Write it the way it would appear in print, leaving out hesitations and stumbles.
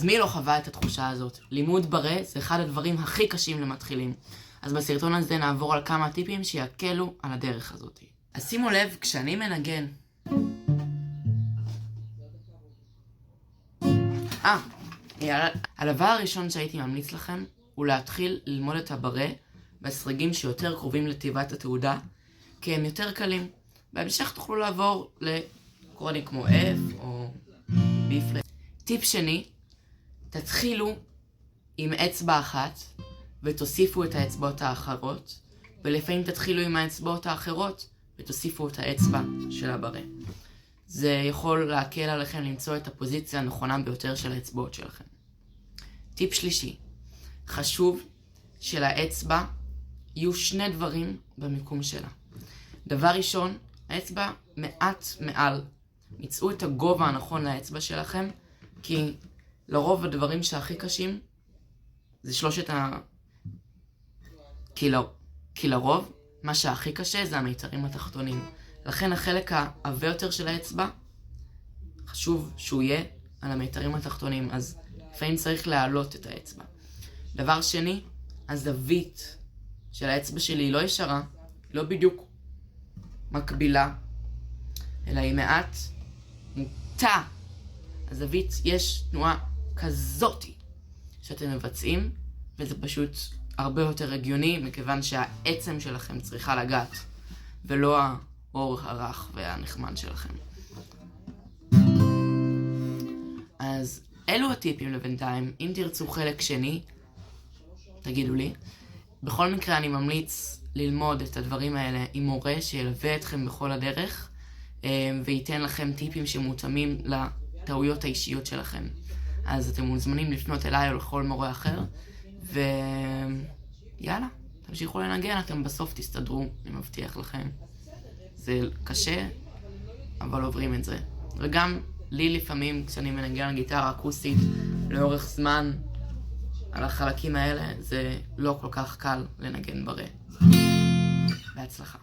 מי לא חווה את התחושה הזאת? לימוד ברה זה אחד הדברים הכי קשים למתחילים. אז בסרטון הזה נעבור על כמה טיפים שיקלו על הדרך הזאת. אז שימו לב, כשאני מנגן... הדבר הראשון שהייתי ממליץ לכם הוא להתחיל ללמוד את הברה בסרגים שיותר קרובים לתיבת התעודה, כי הם יותר קלים. בהמשך תוכלו לעבור לקורדים כמו F או B פלט. טיפ שני, תתחילו עם אצבע אחת ותוסיפו את האצבעות האחרות, ולפעמים תתחילו עם האצבעות האחרות ותוסיפו את האצבע של הברה. זה יכול להקל עליכם למצוא את הפוזיציה הנכונה ביותר של האצבעות שלכם. טיפ שלישי, חשוב שלאצבע יהיו שני דברים במיקום שלה. דבר ראשון, האצבע מעט מעל. מצאו את הגובה הנכון לאצבע שלכם, כי לרוב הדברים שהכי קשים זה שלושת כי לרוב מה שהכי קשה זה המיתרים התחתונים. לכן החלק העבה יותר של האצבע חשוב שהוא יהיה על המיתרים התחתונים, אז לפעמים צריך להעלות את האצבע. דבר שני, הזווית של האצבע שלי היא לא ישרה, לא בדיוק מקבילה, אלא היא מעט מוטה. הזווית, יש תנועה כזאת שאתם מבצעים, וזה פשוט הרבה יותר הגיוני, מכיוון שהעצם שלכם צריכה לגעת, ולא האורך הרך והנחמד שלכם. אז אלו הטיפים לבינתיים. אם תרצו חלק שני, תגידו לי. בכל מקרה אני ממליץ ללמוד את הדברים האלה עם מורה שילווה אתכם בכל הדרך, וייתן לכם טיפים שמותאמים לטעויות האישיות שלכם. אז אתם מוזמנים לפנות אליי או לכל מורה אחר, ויאללה, תמשיכו לנגן, אתם בסוף תסתדרו, אני מבטיח לכם. זה קשה, אבל עוברים את זה. וגם לי לפעמים, כשאני מנגן גיטרה אקוסטית לאורך זמן, על החלקים האלה, זה לא כל כך קל לנגן ברה. בהצלחה.